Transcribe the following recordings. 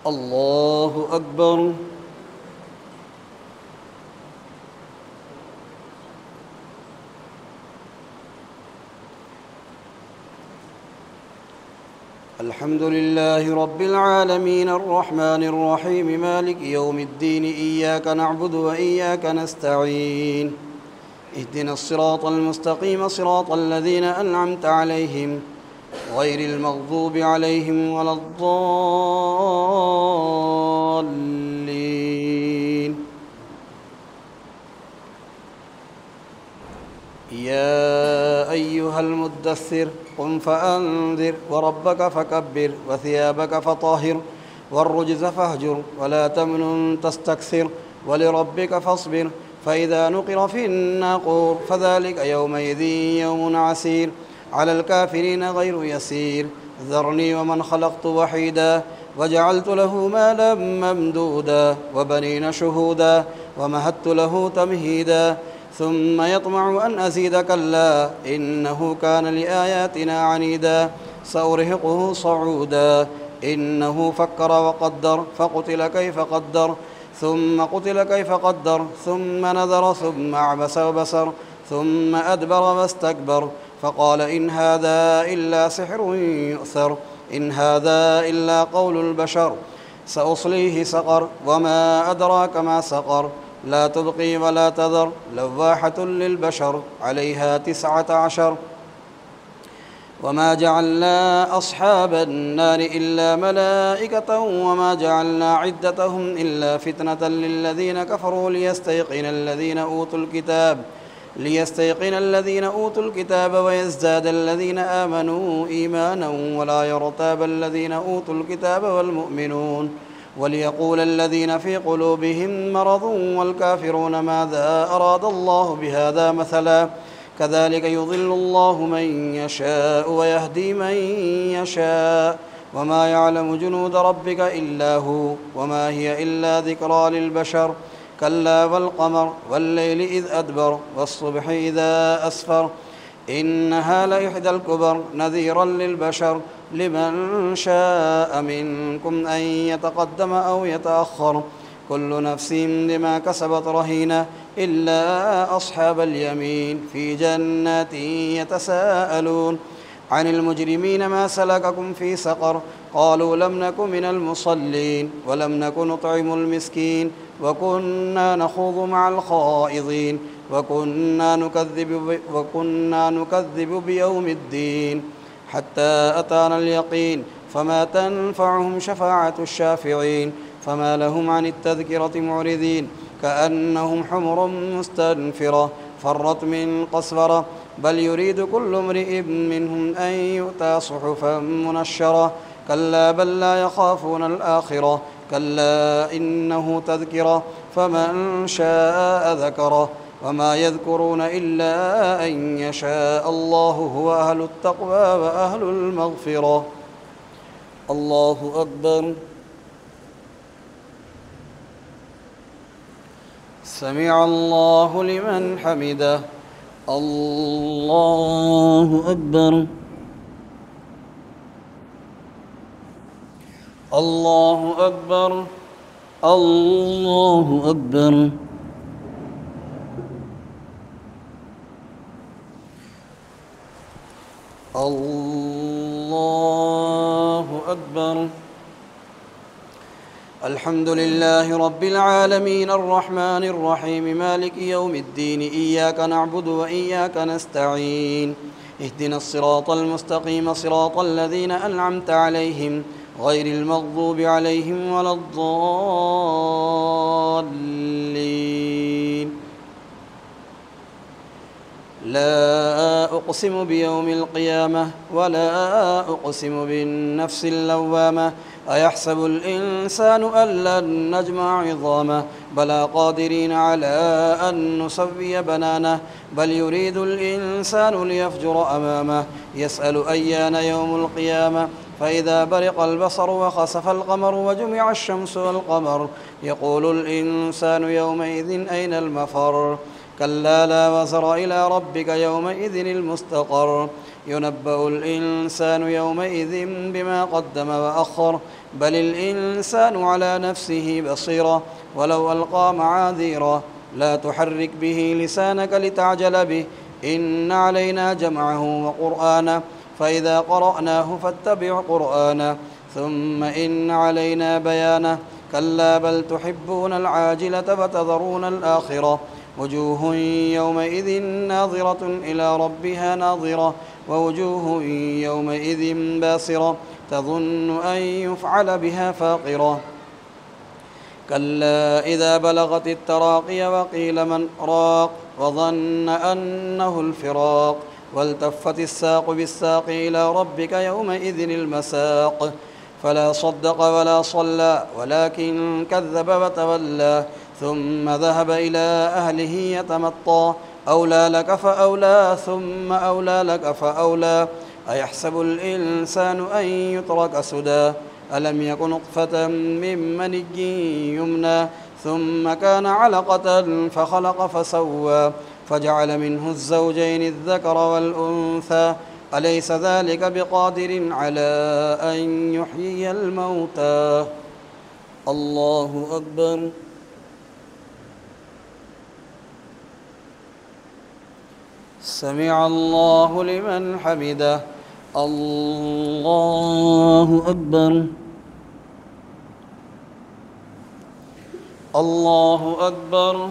الله أكبر. الحمد لله رب العالمين الرحمن الرحيم مالك يوم الدين إياك نعبد وإياك نستعين اهدنا الصراط المستقيم صراط الذين أنعمت عليهم غير المغضوب عليهم ولا الضالين. يا أيها المدثر قم فأنذر وربك فكبر وثيابك فطهر والرجز فاهجر ولا تمنن تستكثر ولربك فاصبر فإذا نقر في الناقور فذلك يومئذ يوم عسير على الكافرين غير يسير. ذرني ومن خلقت وحيدا وجعلت له مالا ممدودا وبنين شهودا ومهدت له تمهيدا ثم يطمع أن أزيد كلا إنه كان لآياتنا عنيدا سأرهقه صعودا إنه فكر وقدر فقتل كيف قدر ثم قتل كيف قدر ثم نذر ثم عبس وبسر ثم أدبر واستكبر فقال إن هذا إلا سحر يؤثر إن هذا إلا قول البشر سأصليه سقر وما أدراك ما سقر لا تبقي ولا تذر لواحة للبشر عليها 19. وما جعلنا أصحاب النار إلا ملائكة وما جعلنا عدتهم إلا فتنة للذين كفروا ليستيقن الذين أوتوا الكتاب ويزداد الذين آمنوا إيمانا ولا يرتاب الذين أوتوا الكتاب والمؤمنون وليقول الذين في قلوبهم مرض والكافرون ماذا أراد الله بهذا مثلا كذلك يضل الله من يشاء ويهدي من يشاء وما يعلم جنود ربك إلا هو وما هي إلا ذكرى للبشر كلا والقمر والليل إذ أدبر والصبح إذا أسفر إنها لإحدى الكبر نذيرا للبشر لمن شاء منكم أن يتقدم أو يتأخر كل نفس بما كسبت رهينة إلا أصحاب اليمين في جنات يتساءلون عن المجرمين ما سلككم في سقر قالوا لم نك من المصلين ولم نك نطعم المسكين وكنا نخوض مع الخائضين وكنا نكذب بيوم الدين حتى أتانا اليقين فما تنفعهم شفاعة الشافعين فما لهم عن التذكرة معرضين كأنهم حمر مستنفرة فرت من قسورة بل يريد كل امرئ منهم أن يؤتى صحفا منشرة كلا بل لا يخافون الآخرة كلا إنه تذكرة فمن شاء ذكره وما يذكرون إلا أن يشاء الله هو أهل التقوى وأهل المغفرة. الله أكبر. سمع الله لمن حمده. الله أكبر. الله أكبر. الله أكبر. الله أكبر. الحمد لله رب العالمين الرحمن الرحيم مالك يوم الدين إياك نعبد وإياك نستعين اهدنا الصراط المستقيم صراط الذين أنعمت عليهم غير المغضوب عليهم ولا الضالين. لا أقسم بيوم القيامة ولا أقسم بالنفس اللوامة أيحسب الإنسان أن لن نجمع عظامه بلى قادرين على أن نسوي بنانه بل يريد الإنسان ليفجر أمامه يسأل أيان يوم القيامة فإذا برق البصر وخسف القمر وجمع الشمس والقمر يقول الإنسان يومئذ أين المفر كلا لا وزر إلى ربك يومئذ المستقر ينبأ الإنسان يومئذ بما قدم وأخر بل الإنسان على نفسه بصيرة ولو ألقى معاذيره لا تحرك به لسانك لتعجل به إن علينا جمعه وقرآنه فإذا قرأناه فاتبع قرآنه ثم إن علينا بيانه كلا بل تحبون العاجلة وتذرون الآخرة وجوه يومئذ ناظرة إلى ربها ناظرة ووجوه يومئذ باسرة تظن أن يفعل بها فاقرة كلا إذا بلغت التراقي وقيل من راق وظن أنه الفراق والتفت الساق بالساق إلى ربك يومئذ المساق فلا صدق ولا صلى ولكن كذب وتولى ثم ذهب إلى أهله يتمطى أولى لك فأولى ثم أولى لك فأولى أيحسب الإنسان أن يترك سدى ألم يك نطفة من مني يمنى ثم كان علقة فخلق فسوى فجعل منه الزوجين الذكر والأنثى أليس ذلك بقادر على أن يحيي الموتى الله أكبر سمع الله لمن حمده الله أكبر الله أكبر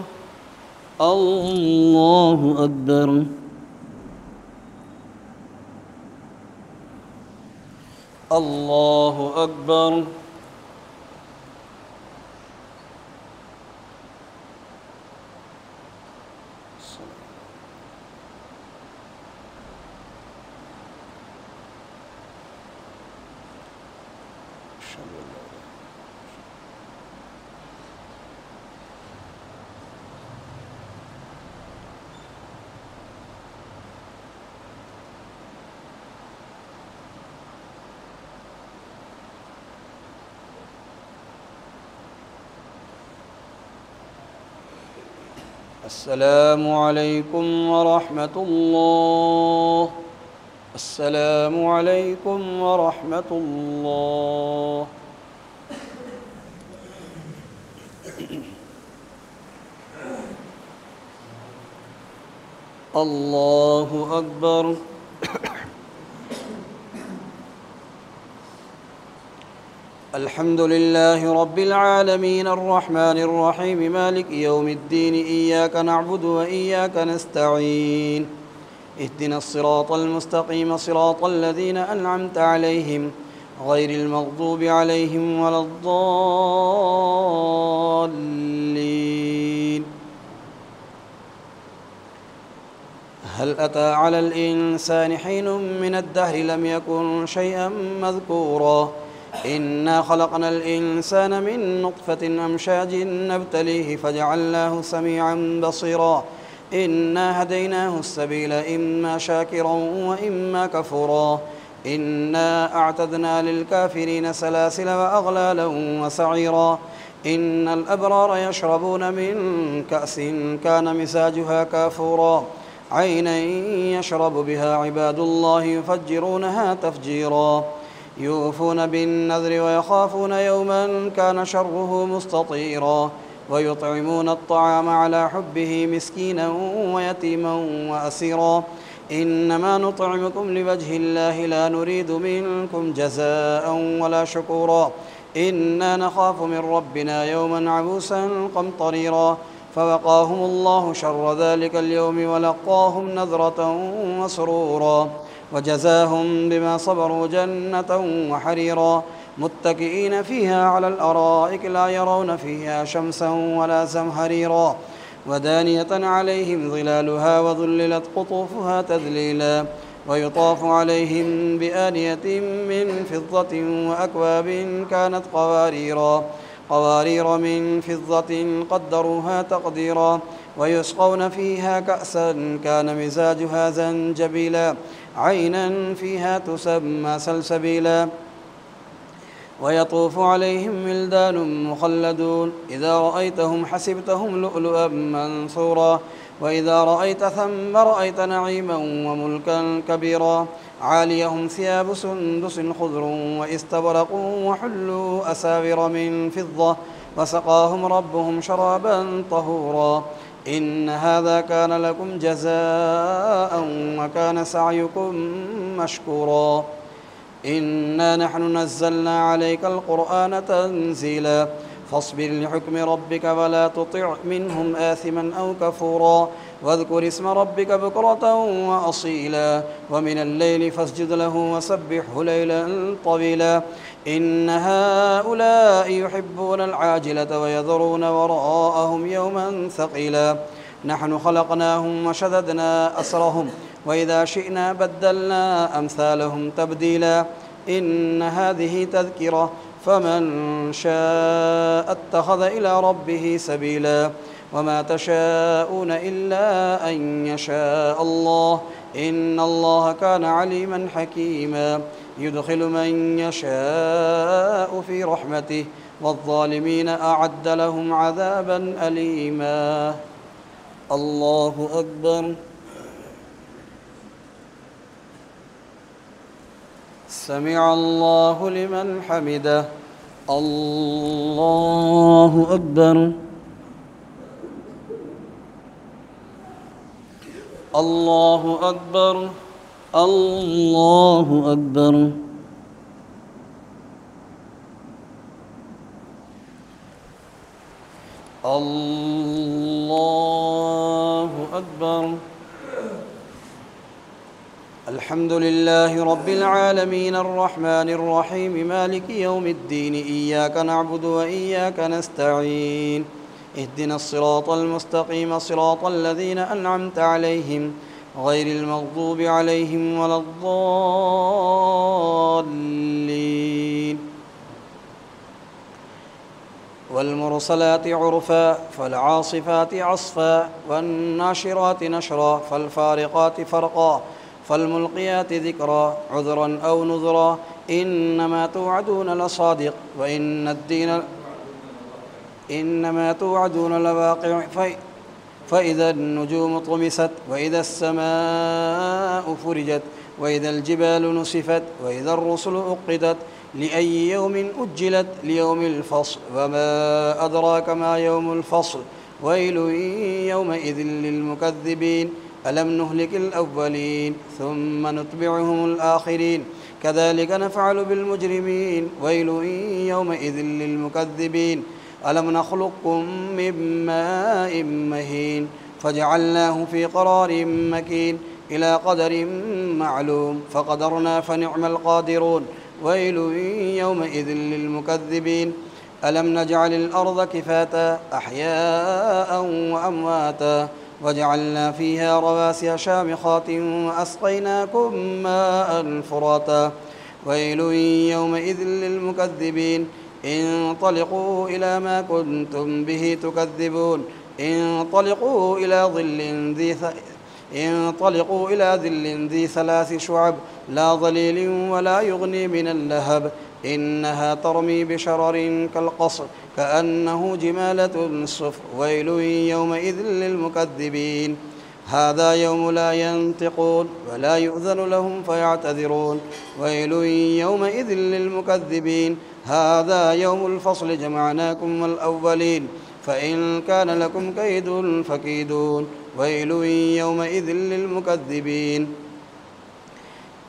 الله أكبر الله أكبر السلام عليكم ورحمة الله السلام عليكم ورحمة الله الله أكبر الحمد لله رب العالمين الرحمن الرحيم مالك يوم الدين إياك نعبد وإياك نستعين اهدنا الصراط المستقيم صراط الذين أنعمت عليهم غير المغضوب عليهم ولا الضالين هل أتى على الإنسان حين من الدهر لم يكن شيئا مذكورا إنا خلقنا الإنسان من نطفة أمشاج نبتليه فجعلناه سميعا بصيرا إنا هديناه السبيل إما شاكرا وإما كفورا إنا أعتدنا للكافرين سلاسل وأغلالا وسعيرا إن الأبرار يشربون من كأس كان مزاجها كافورا عينا يشرب بها عباد الله يفجرونها تفجيرا يوفون بالنذر ويخافون يوما كان شره مستطيرا ويطعمون الطعام على حبه مسكينا ويتيما وأسيرا إنما نطعمكم لوجه الله لا نريد منكم جزاء ولا شكورا إنا نخاف من ربنا يوما عبوسا قمطريرا فوقاهم الله شر ذلك اليوم ولقاهم نذرة وسرورا وجزاهم بما صبروا جنة وحريرا متكئين فيها على الأرائك لا يرون فيها شمسا ولا زمهريرا ودانية عليهم ظلالها وذللت قطوفها تذليلا ويطاف عليهم بآنية من فضة وأكواب كانت قوارير من فضة قدروها تقديرا ويسقون فيها كأسا كان مزاجها زنجبيلا عينا فيها تسمى سلسبيلا ويطوف عليهم ولدان مخلدون إذا رأيتهم حسبتهم لؤلؤا منثورا وإذا رأيت ثم رأيت نعيما وملكا كبيرا عاليهم ثياب سندس خضر واستبرق وحلوا أساور من فضة وسقاهم ربهم شرابا طهورا إن هذا كان لكم جزاء وكان سعيكم مشكورا إنا نحن نزلنا عليك القرآن تنزيلا فاصبر لحكم ربك ولا تطع منهم آثما أو كفورا واذكر اسم ربك بكرة وأصيلا ومن الليل فاسجد له وسبحه ليلا طويلا إن هؤلاء يحبون العاجلة ويذرون وراءهم يوما ثقيلا نحن خلقناهم وشددنا أسرهم وإذا شئنا بدلنا أمثالهم تبديلا إن هذه تذكرة فمن شاء اتخذ إلى ربه سبيلا وما تشاءون إلا أن يشاء الله إن الله كان عليما حكيما يدخل من يشاء في رحمته والظالمين أعد لهم عذابا أليما الله أكبر سمع الله لمن حمده الله أكبر الله أكبر الله أكبر الله أكبر الحمد لله رب العالمين الرحمن الرحيم مالك يوم الدين إياك نعبد وإياك نستعين اهدنا الصراط المستقيم صراط الذين أنعمت عليهم غير المغضوب عليهم ولا الضالين والمرسلات عرفا فالعاصفات عصفا والناشرات نشرا فالفارقات فرقا فالملقيات ذكرا عذرا أو نذرا إنما توعدون لصادق إنما توعدون لواقع فإذا النجوم طمست وإذا السماء فرجت وإذا الجبال نسفت وإذا الرسل أقتت لأي يوم أجلت ليوم الفصل وما أدراك ما يوم الفصل ويل يومئذ للمكذبين ألم نهلك الأولين ثم نتبعهم الآخرين كذلك نفعل بالمجرمين ويل يومئذ للمكذبين ألم نخلقكم من ماء مهين فجعلناه في قرار مكين إلى قدر معلوم فقدرنا فنعم القادرون ويل يومئذ للمكذبين ألم نجعل الأرض كفاتا أحياء وأمواتا وجعلنا فيها رواسي شامخات وأسقيناكم ماء فراتا ويل يومئذ للمكذبين انطلقوا إلى ما كنتم به تكذبون انطلقوا إلى ظل ذي ثلاث شعب لا ظليل ولا يغني من اللهب إنها ترمي بشرر كالقصر كأنه جمالة صفر ويل يومئذ للمكذبين هذا يوم لا ينطقون ولا يؤذن لهم فيعتذرون ويل يومئذ للمكذبين هذا يوم الفصل جمعناكم والأولين فإن كان لكم كيد فكيدون ويل يومئذ للمكذبين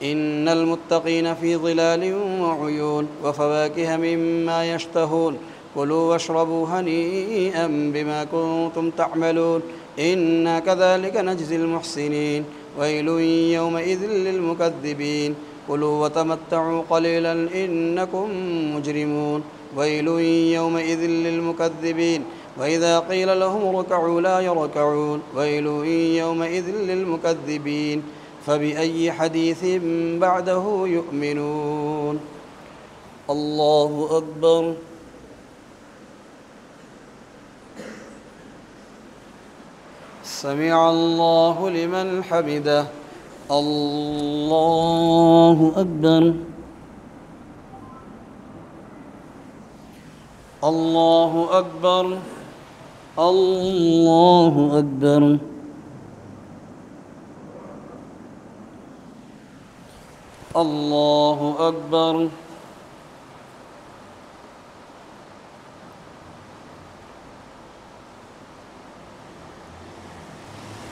إن المتقين في ظلال وعيون وفواكه مما يشتهون كلوا واشربوا هنيئا بما كنتم تعملون إنا كذلك نجزي المحسنين ويل يومئذ للمكذبين كلوا وتمتعوا قليلا إنكم مجرمون ويل يومئذ للمكذبين وإذا قيل لهم اركعوا لا يركعون ويل يومئذ للمكذبين فبأي حديث بعده يؤمنون الله أكبر سمع الله لمن حمده الله أكبر الله أكبر الله أكبر الله أكبر.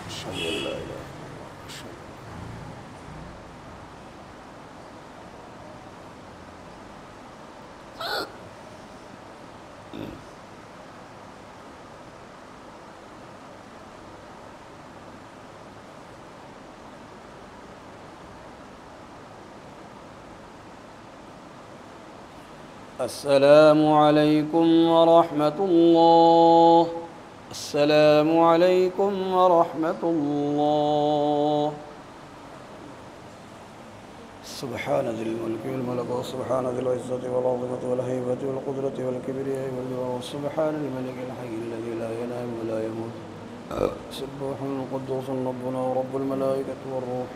أشهد أن لا إله إلا الله. السلام عليكم ورحمة الله. السلام عليكم ورحمة الله. سبحان ذي الملك والملكوت، سبحان ذي العزة والعظمة والهيبة والقدرة والكبرياء والجلال، سبحان الملك الحي الذي لا ينام ولا يموت، سبوح قدوس ربنا ورب الملائكة والروح.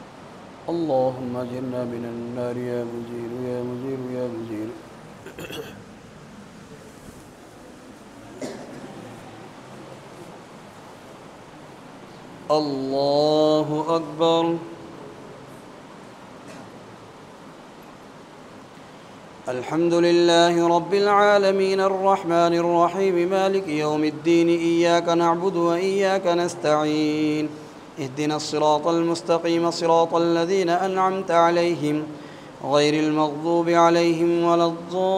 اللهم أجرنا من النار يا مجير يا مجير يا مجير. الله أكبر. الحمد لله رب العالمين الرحمن الرحيم مالك يوم الدين، إياك نعبد وإياك نستعين، اهدنا الصراط المستقيم صراط الذين أنعمت عليهم غير المغضوب عليهم ولا الضالين.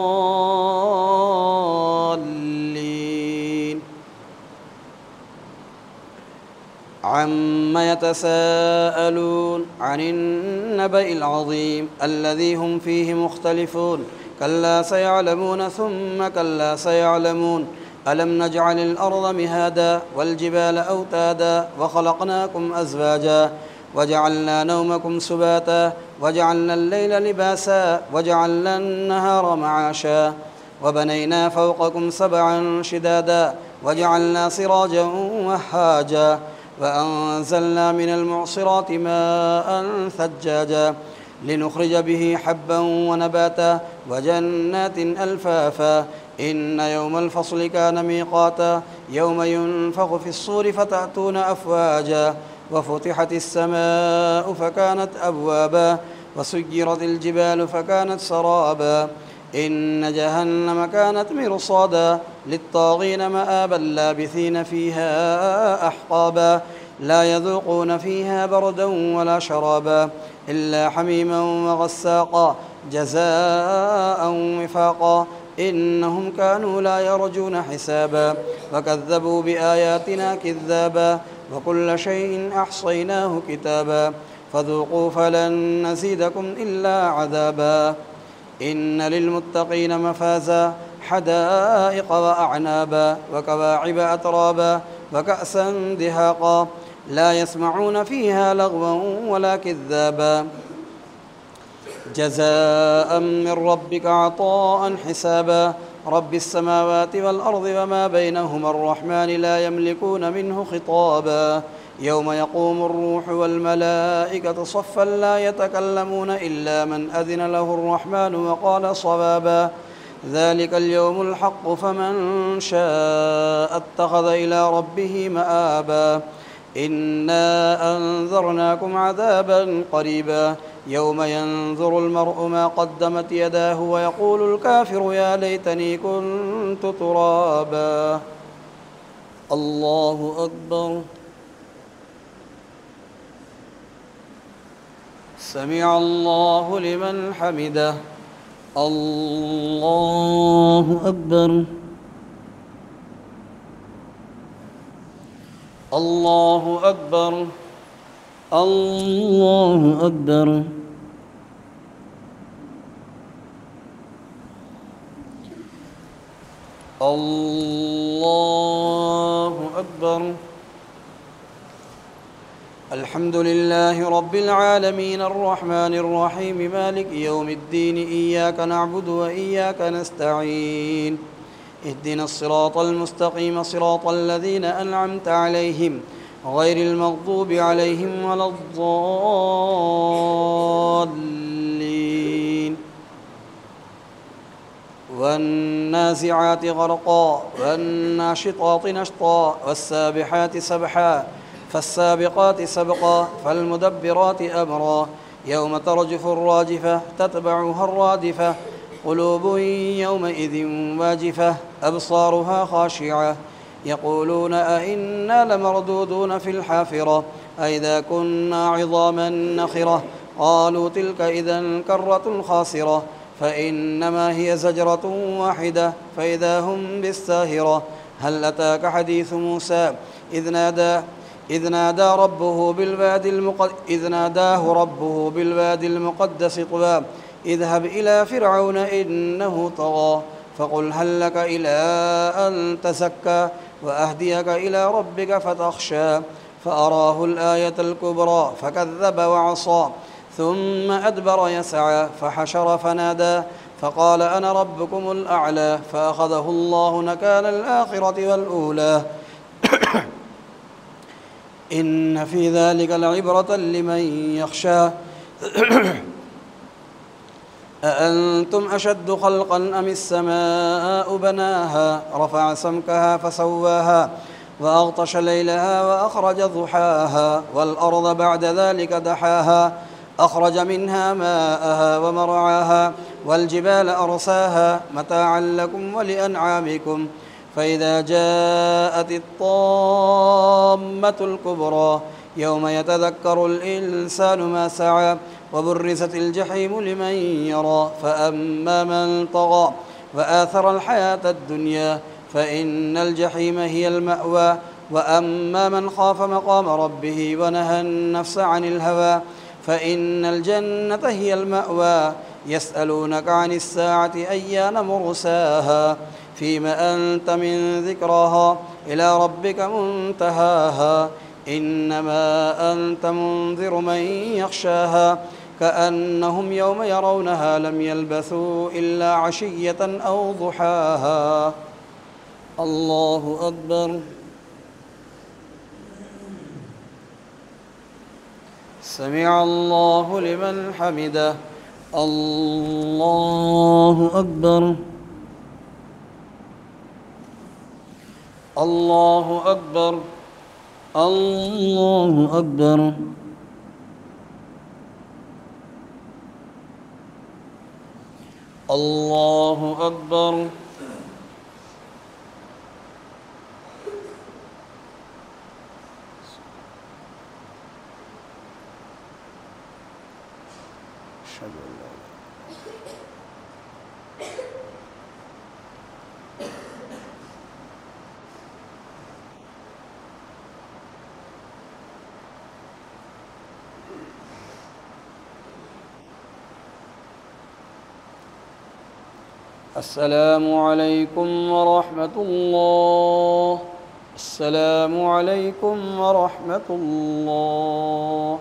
عما يتساءلون عن النبأ العظيم الذي هم فيه مختلفون، كلا سيعلمون ثم كلا سيعلمون. ألم نجعل الأرض مهادا والجبال أوتادا وخلقناكم أزواجا وجعلنا نومكم سباتا وجعلنا الليل لباسا وجعلنا النهار معاشا وبنينا فوقكم سبعا شدادا وجعلنا سراجا وهاجا وأنزلنا من المعصرات ماء ثجاجا لنخرج به حبا ونباتا وجنات ألفافا. إن يوم الفصل كان ميقاتا، يوم ينفخ في الصور فتأتون أفواجا وفتحت السماء فكانت أبوابا وسيرت الجبال فكانت سرابا. إن جهنم كانت مرصادا للطاغين مآبا لابثين فيها أحقابا لا يذوقون فيها بردا ولا شرابا إلا حميما وغساقا جزاء وفاقا. إنهم كانوا لا يرجون حسابا وكذبوا بآياتنا كذابا وكل شيء أحصيناه كتابا فذوقوا فلن نزيدكم إلا عذابا. إن للمتقين مفازا حدائق وأعنابا وكواعب أترابا وكأسا دهاقا لا يسمعون فيها لغوا ولا كذابا جزاء من ربك عطاء حسابا. رب السماوات والأرض وما بينهما الرحمن لا يملكون منه خطابا. يوم يقوم الروح والملائكة صفا لا يتكلمون إلا من أذن له الرحمن وقال صوابا. ذلك اليوم الحق فمن شاء اتخذ إلى ربه مآبا. إنا أنذرناكم عذابا قريبا يوم ينظر المرء ما قدمت يداه ويقول الكافر يا ليتني كنت ترابا. الله أكبر. سمع الله لمن حمده. الله أكبر. الله أكبر. الله أكبر. الله أكبر. الحمد لله رب العالمين الرحمن الرحيم مالك يوم الدين، إياك نعبد وإياك نستعين، اهدنا الصراط المستقيم صراط الذين أنعمت عليهم غير المغضوب عليهم ولا الضالين. والنازعات غرقا والناشطات نشطا والسابحات سبحا فالسابقات سبقا فالمدبرات أمرا يوم ترجف الراجفة تتبعها الرادفة قلوب يومئذ واجفة أبصارها خاشعة يقولون أئنا لمردودون في الحافرة أئذا كنا عظاما نخرة قالوا تلك إذا كرة خاسرة فإنما هي زجرة واحدة فإذا هم بالساهرة هل أتاك حديث موسى إذ ناداه ربه بالوادي المقدس طوى اذهب إلى فرعون إنه طغى فقل هل لك إلى أن تزكى وأهديك إلى ربك فتخشى فأراه الآية الكبرى فكذب وعصى ثم أدبر يسعى فحشر فنادى فقال أنا ربكم الأعلى فأخذه الله نكال الآخرة والأولى إن في ذلك لعبرة لمن يخشى أأنتم أشد خلقا أم السماء بناها رفع سمكها فسواها وأغطش ليلها وأخرج ضحاها والأرض بعد ذلك دحاها أخرج منها ماءها ومرعاها والجبال أرساها متاعا لكم ولأنعامكم فإذا جاءت الطامة الكبرى يوم يتذكر الإنسان ما سعى وبرزت الجحيم لمن يرى فأما من طغى وآثر الحياة الدنيا فإن الجحيم هي المأوى وأما من خاف مقام ربه ونهى النفس عن الهوى فإن الجنة هي المأوى يسألونك عن الساعة أيان مرساها فيما أنت من ذكراها إلى ربك منتهاها إنما أنت منذر من يخشاها كأنهم يوم يرونها لم يلبثوا إلا عشية أو ضحاها الله أكبر سمع الله لمن حمده الله أكبر الله أكبر الله أكبر الله أكبر أشهد أن لا السلام عليكم ورحمة الله السلام عليكم ورحمة الله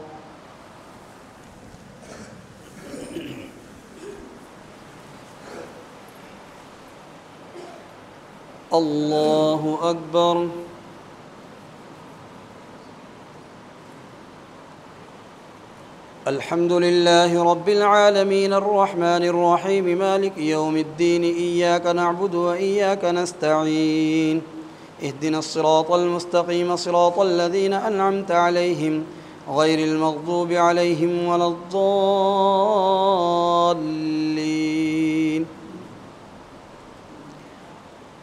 الله أكبر الحمد لله رب العالمين الرحمن الرحيم مالك يوم الدين إياك نعبد وإياك نستعين اهدنا الصراط المستقيم صراط الذين أنعمت عليهم غير المغضوب عليهم ولا الضالين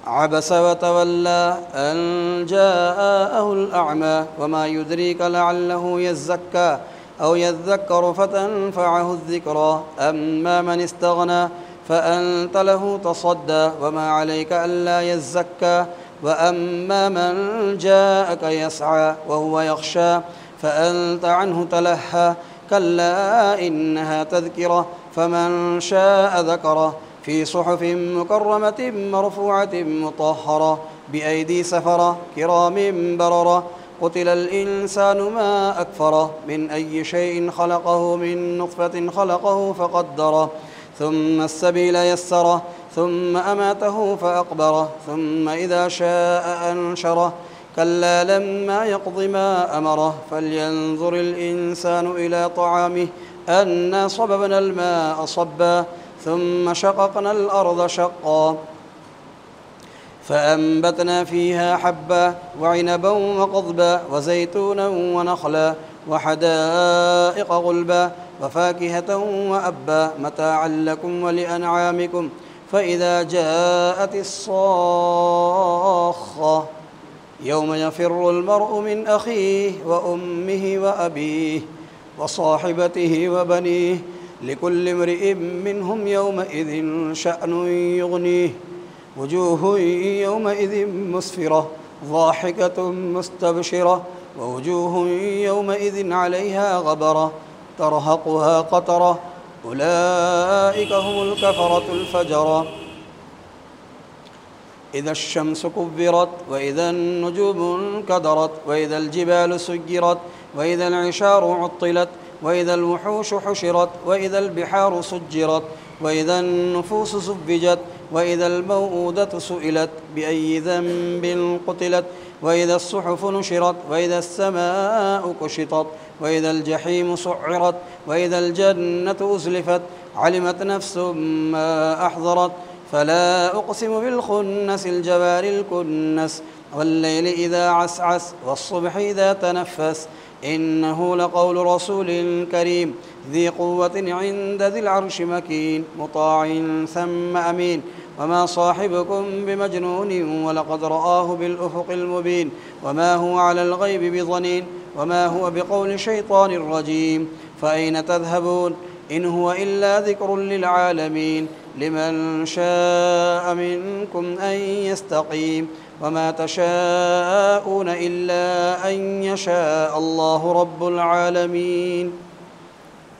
عبس وتولى أن جاءه الأعمى وما يدريك لعله يزكى أو يذكر فتنفعه الذكرى أما من استغنى فأنت له تصدى وما عليك ألا يزكى وأما من جاءك يسعى وهو يخشى فأنت عنه تلهى كلا إنها تذكرة فمن شاء ذكره في صحف مكرمة مرفوعة مطهرة بأيدي سفرة كرام بررة قتل الإنسان ما أكفره من أي شيء خلقه من نطفة خلقه فقدره ثم السبيل يسره ثم أماته فأقبره ثم إذا شاء أنشره كلا لما يقض ما أمره فلينظر الإنسان إلى طعامه أنا صببنا الماء صبا ثم شققنا الأرض شقا فأنبتنا فيها حبا وعنبا وقضبا وزيتونا ونخلا وحدائق غلبا وفاكهة وأبا متاعا لكم ولأنعامكم. فإذا جاءت الصاخة يوم يفر المرء من أخيه وأمه وأبيه وصاحبته وبنيه لكل امرئ منهم يومئذ شأن يغنيه. وجوه يومئذ مسفرة ضاحكة مستبشرة ووجوه يومئذ عليها غبرة ترهقها قترة أولئك هم الكفرة الفجرة. إذا الشمس كبرت وإذا النجوم انكدرت وإذا الجبال سجرت وإذا العشار عطلت وإذا الوحوش حشرت وإذا البحار سجرت وإذا النفوس زوجت وإذا الموءودة سئلت بأي ذنب قتلت وإذا الصحف نشرت وإذا السماء كشطت وإذا الجحيم سعرت وإذا الجنة أزلفت علمت نفس ما أحضرت. فلا أقسم بالخنس الجوار الكنس والليل إذا عسعس والصبح إذا تنفس إنه لقول رسول كريم ذي قوة عند ذي العرش مكين مطاع ثم أمين. وما صاحبكم بمجنون ولقد رآه بالأفق المبين وما هو على الغيب بضنين وما هو بقول شيطان رجيم. فأين تذهبون إن هو إلا ذكر للعالمين لمن شاء منكم أن يستقيم وما تشاءون إلا أن يشاء الله رب العالمين.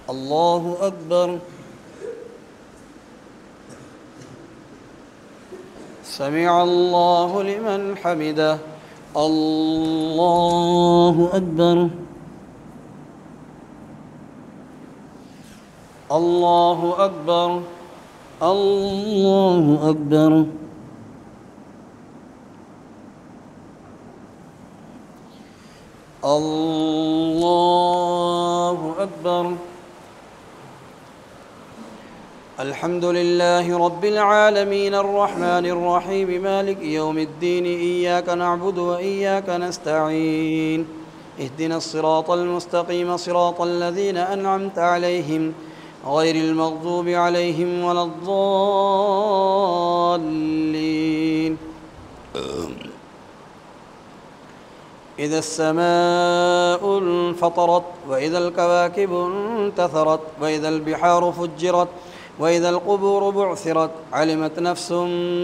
الله أكبر. سمع الله لمن حمده. الله أكبر. الله أكبر. الله أكبر. الله أكبر. الحمد لله رب العالمين الرحمن الرحيم مالك يوم الدين إياك نعبد وإياك نستعين اهدنا الصراط المستقيم صراط الذين أنعمت عليهم غير المغضوب عليهم ولا الضالين. إذا السماء انفطرت وإذا الكواكب انتثرت وإذا البحار فجرت وإذا القبور بعثرت علمت نفس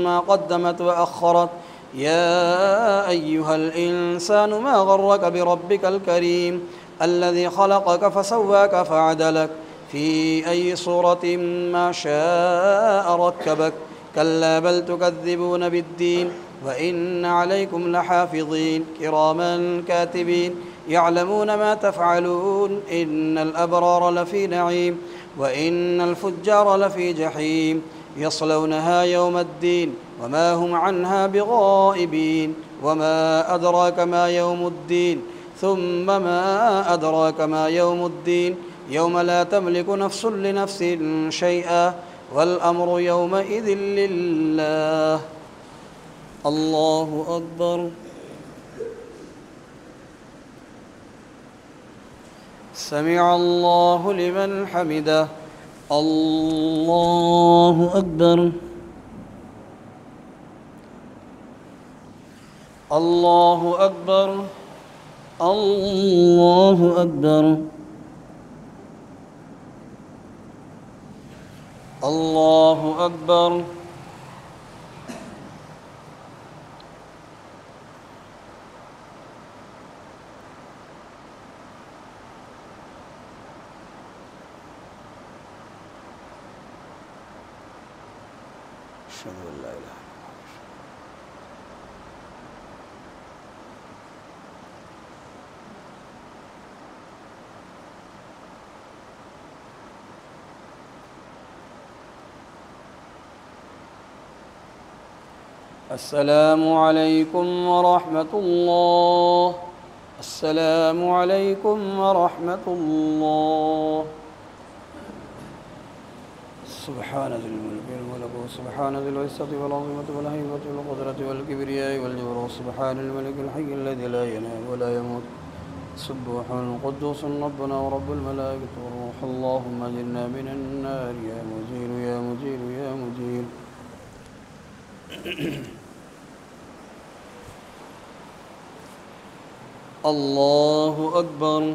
ما قدمت وأخرت. يا أيها الإنسان ما غرك بربك الكريم الذي خلقك فسواك فعدلك في أي صورة ما شاء ركبك. كلا بل تكذبون بالدين وإن عليكم لحافظين كراما كاتبين يعلمون ما تفعلون. إن الأبرار لفي نعيم وإن الفجار لفي جحيم يصلونها يوم الدين وما هم عنها بغائبين. وما أدراك ما يوم الدين ثم ما أدراك ما يوم الدين يوم لا تملك نفس لنفس شيئا والأمر يومئذ لله. الله أكبر. سمع الله لمن حمده. الله أكبر. الله أكبر. الله أكبر. الله أكبر. أشهد أن لا إله إلا الله. السلام عليكم ورحمة الله. السلام عليكم ورحمة الله. سبحان ذي الملك والملكوت سبحان ذي العزة والعظمة والهيبة والقدرة والكبرياء والجبروت سبحان الملك الحي الذي لا ينام ولا يموت سبوح قدوس ربنا ورب الملائكة والروح اللهم أجرنا من النار يا مجير يا مجير يا مجير. الله أكبر.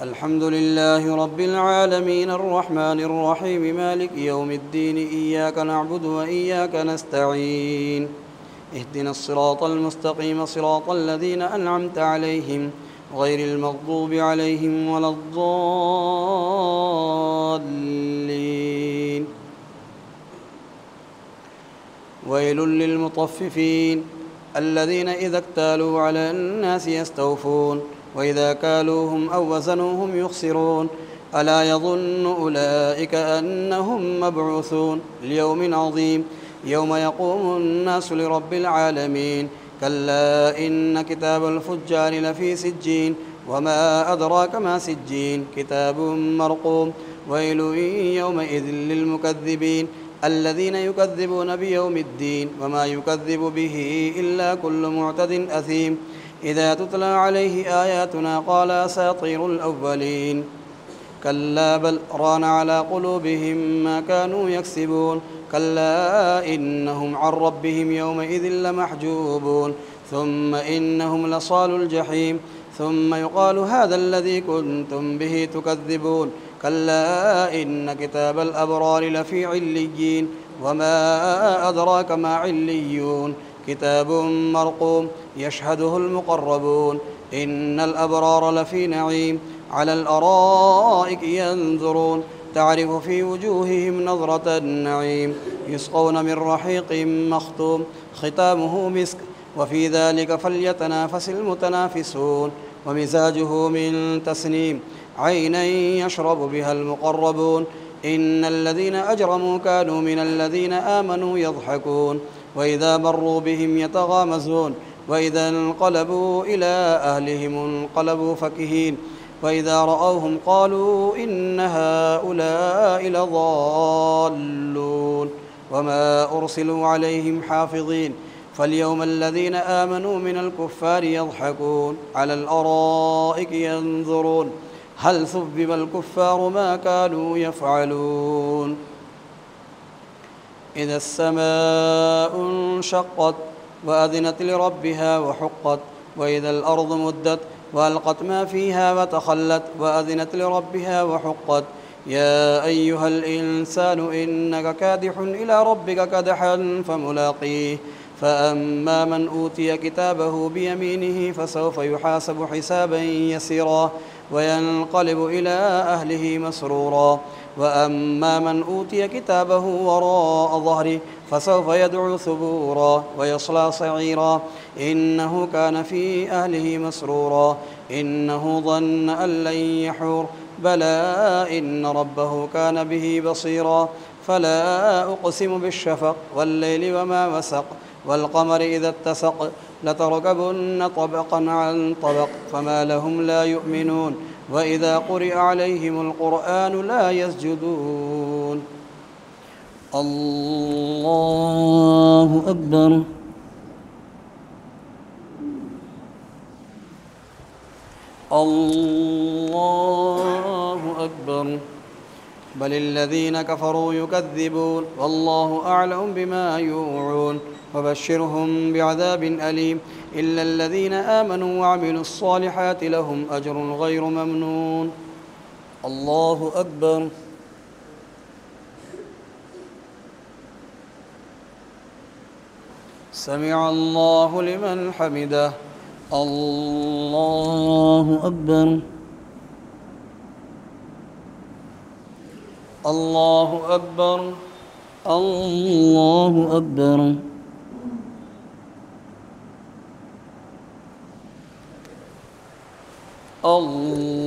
الحمد لله رب العالمين الرحمن الرحيم مالك يوم الدين إياك نعبد وإياك نستعين اهدنا الصراط المستقيم صراط الذين أنعمت عليهم غير المغضوب عليهم ولا الضالين. ويل للمطففين الذين إذا اكتالوا على الناس يستوفون وإذا كالوهم أو وزنوهم يخسرون ألا يظن أولئك أنهم مبعوثون ليوم عظيم يوم يقوم الناس لرب العالمين. كلا إن كتاب الفجار لفي سجين وما أدراك ما سجين كتاب مرقوم. ويل يومئذ للمكذبين الذين يكذبون بيوم الدين وما يكذب به إلا كل معتد أثيم إذا تتلى عليه آياتنا قال أساطير الأولين. كلا بل ران على قلوبهم ما كانوا يكسبون كلا إنهم عن ربهم يومئذ لمحجوبون ثم إنهم لصالوا الجحيم ثم يقال هذا الذي كنتم به تكذبون. كلا إن كتاب الأبرار لفي عليين وما أدراك ما عليون كتاب مرقوم يشهده المقربون إن الأبرار لفي نعيم على الأرائك ينظرون تعرف في وجوههم نظرة النعيم يسقون من رحيق مختوم ختامه مسك وفي ذلك فليتنافس المتنافسون ومزاجه من تسنيم عينا يشرب بها المقربون. إن الذين أجرموا كانوا من الذين آمنوا يضحكون وإذا مروا بهم يتغامزون وإذا انقلبوا إلى أهلهم انقلبوا فكهين وإذا رأوهم قالوا إن هؤلاء لضالون وما أرسلوا عليهم حافظين. فاليوم الذين آمنوا من الكفار يضحكون على الأرائك ينظرون هل ثوب الكفار ما كانوا يفعلون. إذا السماء انشقت وأذنت لربها وحقت وإذا الأرض مدت وألقت ما فيها وتخلت وأذنت لربها وحقت. يا أيها الإنسان إنك كادح إلى ربك كدحا فملاقيه فأما من أوتي كتابه بيمينه فسوف يحاسب حسابا يسيرا وينقلب إلى أهله مسرورا. وأما من أوتي كتابه وراء ظهره فسوف يدعو ثبورا ويصلى سعيرا إنه كان في أهله مسرورا إنه ظن أن لن يحور بلى إن ربه كان به بصيرا. فلا أقسم بالشفق والليل وما وسق والقمر إذا اتسق لتركبن طبقا عن طبق فما لهم لا يؤمنون وإذا قرئ عليهم القرآن لا يسجدون. الله أكبر. الله أكبر. بل الذين كفروا يكذبون والله أعلم بما يوعون وبشرهم بعذاب أليم إلا الذين آمنوا وعملوا الصالحات لهم أجر غير ممنون. الله أكبر. سمع الله لمن حمده. الله أكبر. الله أكبر. الله أكبر. الله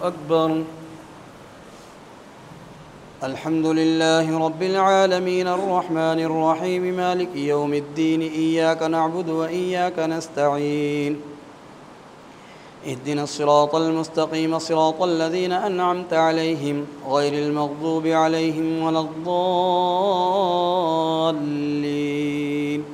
أكبر. الحمد لله رب العالمين الرحمن الرحيم مالك يوم الدين إياك نعبد وإياك نستعين اهدنا الصراط المستقيم صراط الذين أنعمت عليهم غير المغضوب عليهم ولا الضالين.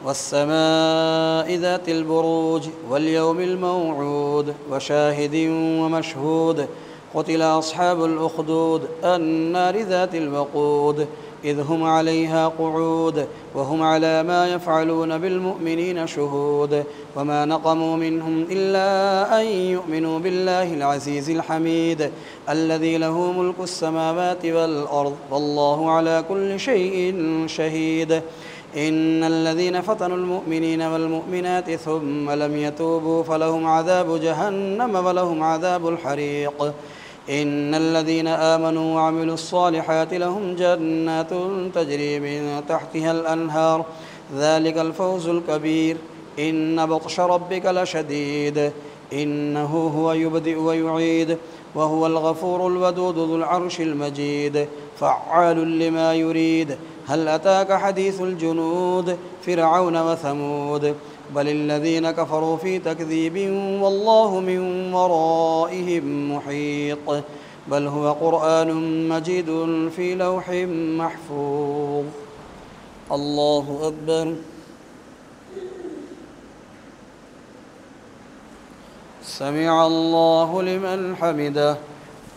والسماء ذات البروج واليوم الموعود وشاهد ومشهود قتل أصحاب الأخدود النار ذات الوقود إذ هم عليها قعود وهم على ما يفعلون بالمؤمنين شهود وما نقموا منهم إلا أن يؤمنوا بالله العزيز الحميد الذي له ملك السماوات والأرض والله على كل شيء شهيد. إن الذين فتنوا المؤمنين والمؤمنات ثم لم يتوبوا فلهم عذاب جهنم ولهم عذاب الحريق. إن الذين آمنوا وعملوا الصالحات لهم جنات تجري من تحتها الأنهار ذلك الفوز الكبير. إن بطش ربك لشديد إنه هو يبدئ ويعيد وهو الغفور الودود ذو العرش المجيد فعال لما يريد. هل أتاك حديث الجنود فرعون وثمود بل الذين كفروا في تكذيب والله من ورائهم محيط بل هو قرآن مجيد في لوح محفوظ. الله أكبر. سمع الله لمن حمده.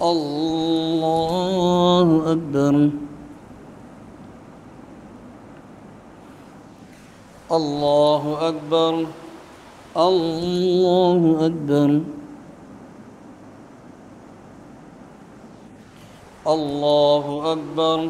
الله أكبر. الله أكبر. الله أكبر. الله أكبر.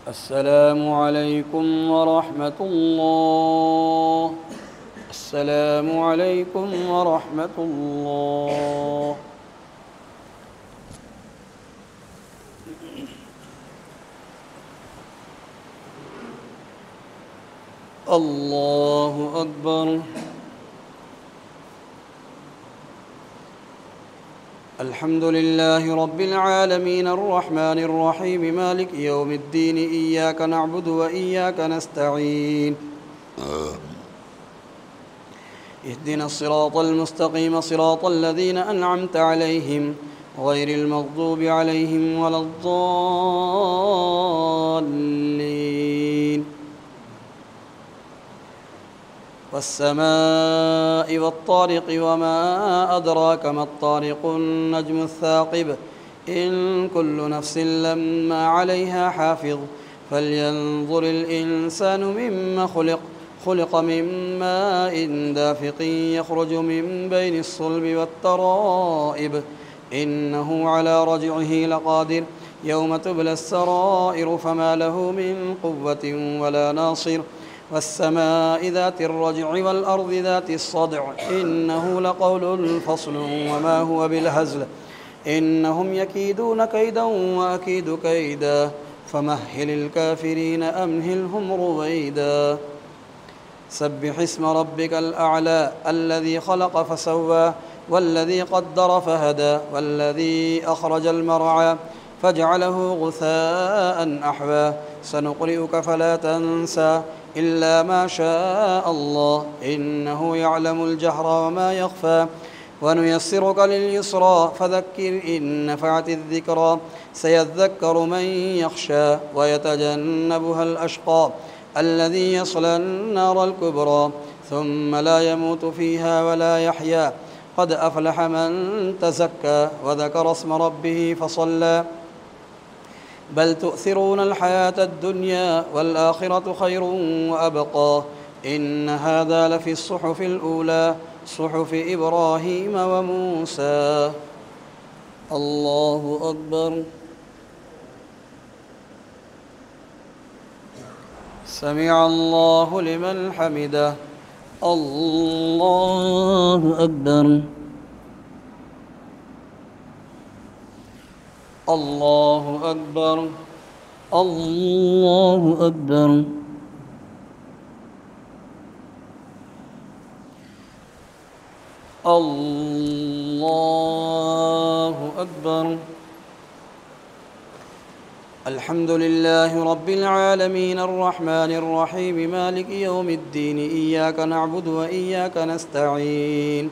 السلام عليكم ورحمة الله. السلام عليكم ورحمة الله. الله أكبر. الحمد لله رب العالمين الرحمن الرحيم مالك يوم الدين إياك نعبد وإياك نستعين اهدنا الصراط المستقيم صراط الذين أنعمت عليهم غير المغضوب عليهم ولا الضالين. والسماء والطارق وما أدراك ما الطارق النجم الثاقب إن كل نفس لما عليها حافظ فلينظر الإنسان مما خلق من ماء دافق يخرج من بين الصلب والترائب إنه على رجعه لقادر يوم تبلى السرائر فما له من قوة ولا ناصر. والسماء ذات الرجع والأرض ذات الصدع إنه لقول فصل وما هو بالهزل إنهم يكيدون كيدا وأكيد كيدا فمهل الكافرين أمهلهم رويدا. سبح اسم ربك الأعلى الذي خلق فسوى والذي قدر فهدى والذي أخرج المرعى فجعله غثاء أحوى سنقرئك فلا تنسى إلا ما شاء الله إنه يعلم الجهر وما يخفى ونيسرك لليسرى فذكر إن نفعت الذكرى سيذكر من يخشى ويتجنبها الأشقى الذي يصلى النار الكبرى ثم لا يموت فيها ولا يحيا قد أفلح من تزكى وذكر اسم ربه فصلى بل تؤثرون الحياة الدنيا والآخرة خير وأبقى إن هذا لفي الصحف الأولى صحف إبراهيم وموسى. الله أكبر. سمع الله لمن حمده. الله أكبر. الله أكبر. الله أكبر. الله أكبر. الحمد لله رب العالمين الرحمن الرحيم مالك يوم الدين إياك نعبد وإياك نستعين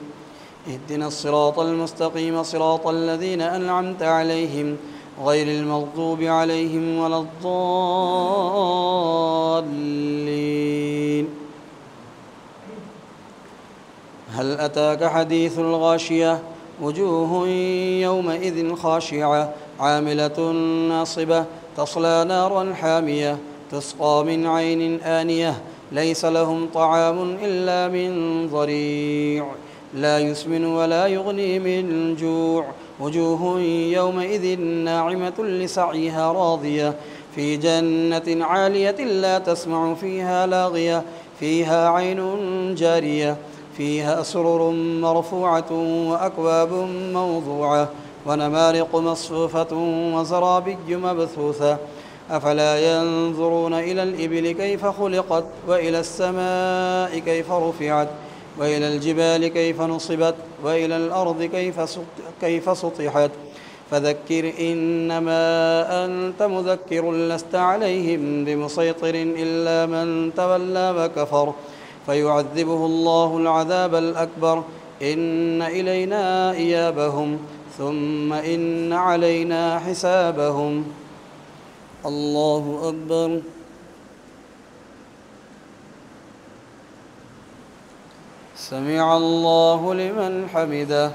اهدنا الصراط المستقيم صراط الذين أنعمت عليهم غير المغضوب عليهم ولا الضالين. هل أتاك حديث الغاشية وجوه يومئذ خاشعة عاملة ناصبة تصلى نارا حامية تسقى من عين آنية ليس لهم طعام إلا من ضريع لا يسمن ولا يغني من جوع وجوه يومئذ ناعمة لسعيها راضية في جنة عالية لا تسمع فيها لاغية فيها عين جارية فيها سرر مرفوعة وأكواب موضوعة ونمارق مصفوفة وزرابي مبثوثة أفلا ينظرون إلى الإبل كيف خلقت وإلى السماء كيف رفعت وإلى الجبال كيف نصبت وإلى الأرض كيف سطحت فذكر إنما أنت مذكر لست عليهم بمسيطر إلا من تولى وكفر فيعذبه الله العذاب الأكبر إن إلينا إيابهم ثم إن علينا حسابهم. الله أكبر. سمع الله لمن حمده.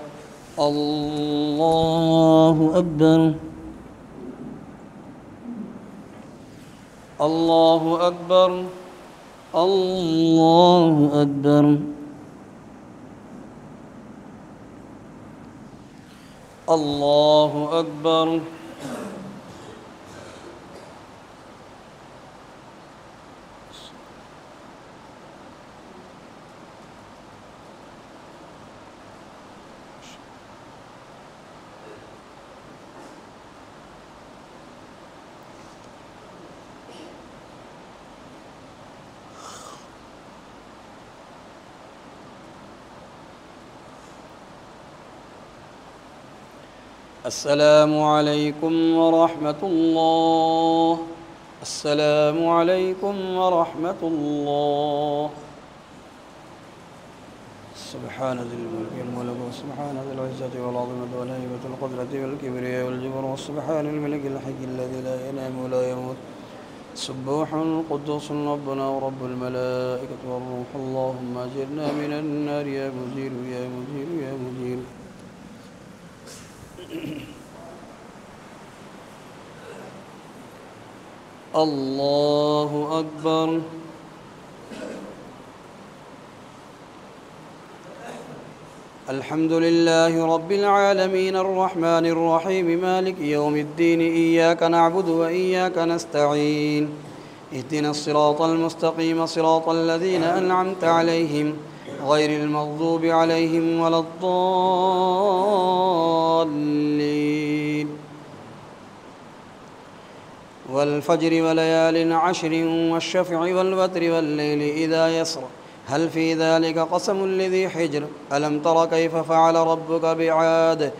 الله أكبر. الله أكبر. الله أكبر. الله أكبر. السلام عليكم ورحمة الله. السلام عليكم ورحمة الله. سبحان ذي الملك والملك سبحان ذي العزة والعظمة والهيبة والقدرة والكبرياء والجبر سبحان الملك الحي الذي لا ينام ولا يموت سبوح قدوس ربنا ورب الملائكة والروح. اللهم أجرنا من النار يا مجير يا مجير يا مجير. الله أكبر. الحمد لله رب العالمين الرحمن الرحيم مالك يوم الدين إياك نعبد وإياك نستعين اهدنا الصراط المستقيم صراط الذين أنعمت عليهم غير المغضوب عليهم ولا الضالين. والفجر وليال عشر والشفع والوتر والليل إذا يسر هل في ذلك قسم لذي حجر ألم تر كيف فعل ربك بعاد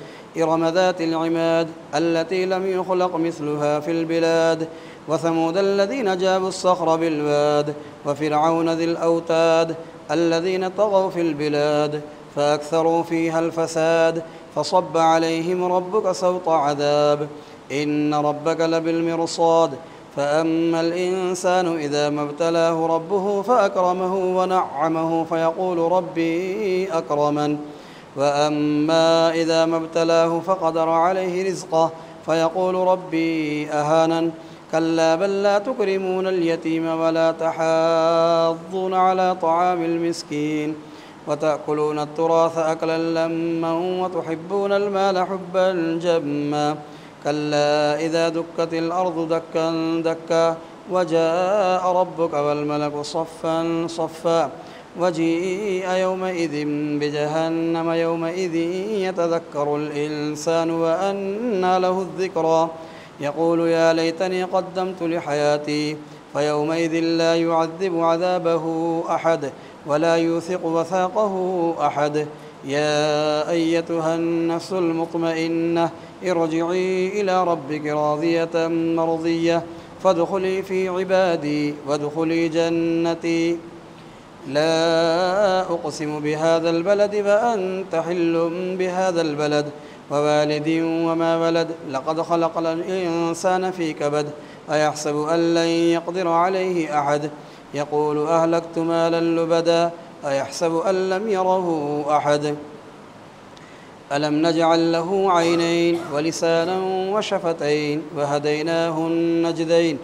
إرم ذات العماد التي لم يخلق مثلها في البلاد وثمود الذين جابوا الصخر بالواد وفرعون ذي الأوتاد الذين طغوا في البلاد فأكثروا فيها الفساد فصب عليهم ربك سوط عذاب إن ربك لبالمرصاد فأما الإنسان إذا ما ابتلاه ربه فأكرمه ونعمه فيقول ربي أكرمن وأما إذا ما ابتلاه فقدر عليه رزقه فيقول ربي أهانن كلا بل لا تكرمون اليتيم ولا تحاضون على طعام المسكين وتأكلون التراث أكلا لما وتحبون المال حبا جما كلا إذا دكت الأرض دكا دكا وجاء ربك والملك صفا صفا وجيء يومئذ بجهنم يومئذ يتذكر الإنسان وأنى له الذكرى يقول يا ليتني قدمت لحياتي فيومئذ لا يعذب عذابه أحد ولا يوثق وثاقه أحد يا أيتها النفس المطمئنة ارجعي إلى ربك راضية مرضية فادخلي في عبادي وادخلي جنتي لا أقسم بهذا البلد فأنت حل بهذا البلد ووالد وما ولد لقد خلقنا الإنسان في كبد أيحسب أن لن يقدر عليه أحد يقول أهلكت مالا لبدا أيحسب أن لم يره أحد ألم نجعل له عينين ولسانا وشفتين وهديناه النجدين